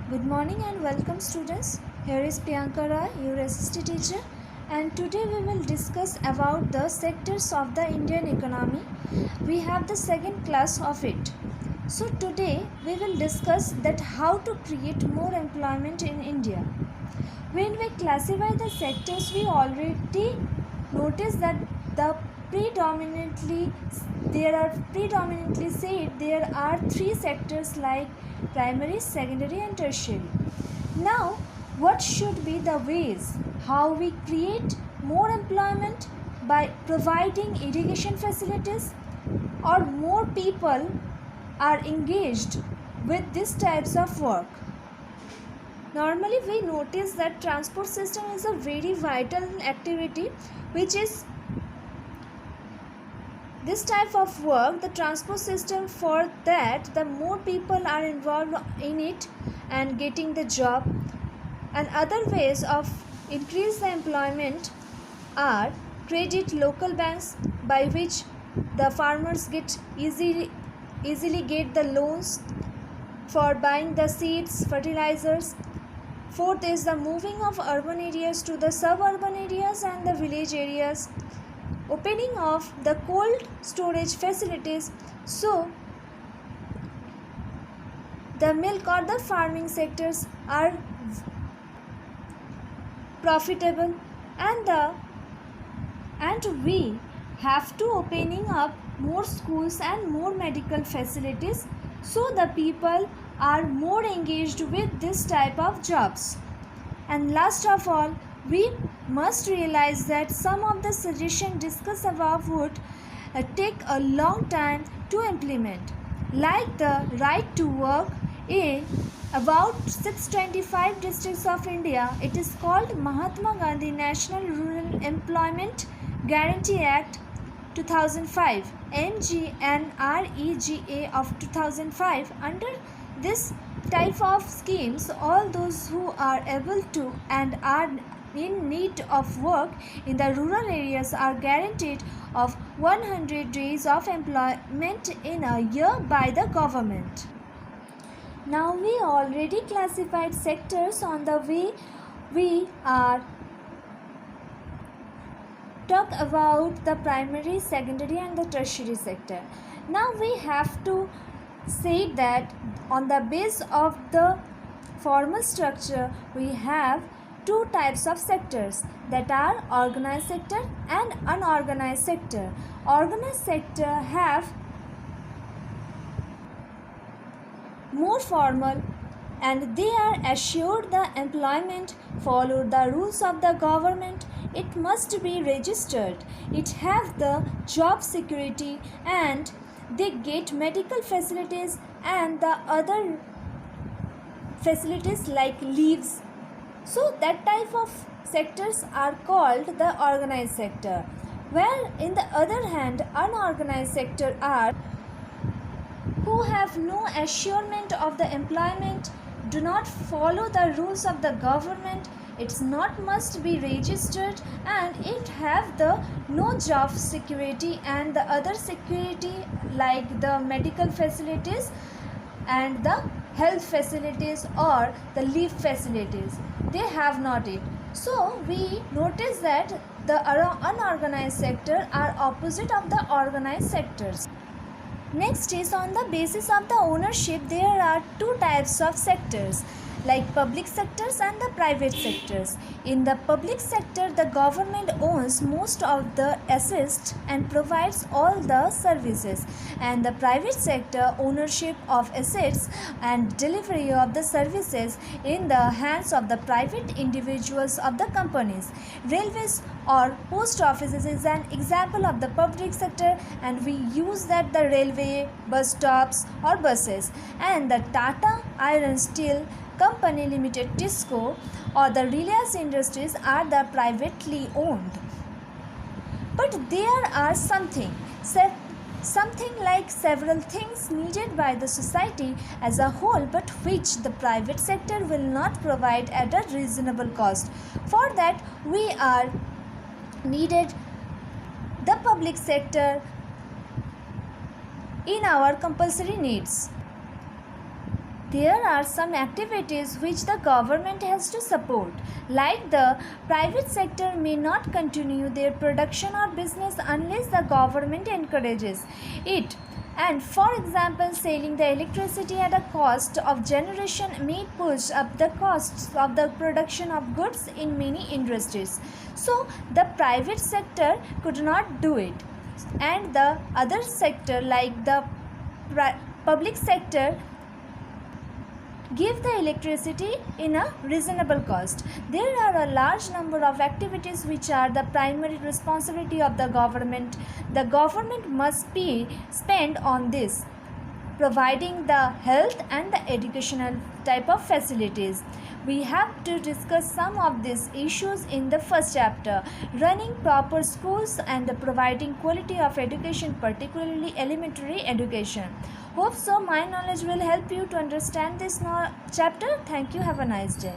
Good morning and welcome students. Here is Priyanka Rai, your SST teacher, and today we will discuss about the sectors of the Indian economy. We have the second class of it. So today we will discuss that how to create more employment in India. When we classify the sectors, we already notice that the predominantly there are three sectors like primary, secondary and tertiary. Now, what should be the ways how we create more employment by providing irrigation facilities or more people are engaged with these types of work? Normally we notice that transport system is a very vital activity which is this type of work. The transport system, for that the more people are involved in it and getting the job, and other ways of increase the employment are credit local banks by which the farmers get easily get the loans for buying the seeds, fertilizers. Fourth is the moving of urban areas to the suburban areas and the village areas. Opening of the cold storage facilities so the milk or the farming sectors are profitable, and we have to opening up more schools and more medical facilities so the people are more engaged with this type of jobs. And last of all, we must realize that some of the suggestions discussed above would take a long time to implement, like the right to work in about 625 districts of India. It is called Mahatma Gandhi National Rural Employment Guarantee Act 2005, MGNREGA of 2005. Under this type of schemes, all those who are able to and are in need of work in the rural areas are guaranteed of 100 days of employment in a year by the government. Now we already classified sectors on the way we are talk about the primary, secondary and the tertiary sector. Now we have to say that on the base of the formal structure we have two types of sectors, that are organized sector and unorganized sector. Organized sector have more formal and they are assured the employment, follow the rules of the government, it must be registered, it have the job security, and they get medical facilities and the other facilities like leaves. So that type of sectors are called the organized sector. Where in the other hand unorganized sector are who have no assurement of the employment, do not follow the rules of the government, it's not must be registered, and it have the no job security and the other security like the medical facilities and the health facilities or the leave facilities, they have not it. So we notice that the unorganized sector are opposite of the organized sectors. Next is on the basis of the ownership, there are two types of sectors like public sectors and the private sectors. In the public sector, the government owns most of the assets and provides all the services, and the private sector ownership of assets and delivery of the services in the hands of the private individuals of the companies. Railways or post offices is an example of the public sector, and we use that the railway, bus stops or buses, and the Tata Iron Steel Company Limited, Tisco or the Reliance Industries are the privately owned. But there are something like several things needed by the society as a whole, but which the private sector will not provide at a reasonable cost. For that we are needed the public sector in our compulsory needs. There are some activities which the government has to support, like the private sector may not continue their production or business unless the government encourages it. And for example, selling the electricity at a cost of generation may push up the costs of the production of goods in many industries. So the private sector could not do it, and the other sector like the public sector give the electricity in a reasonable cost. There are a large number of activities which are the primary responsibility of the government. The government must be spent on this, providing the health and the educational type of facilities. We have to discuss some of these issues in the first chapter: running proper schools and providing quality of education, particularly elementary education. Hope so my knowledge will help you to understand this chapter. Thank you. Have a nice day.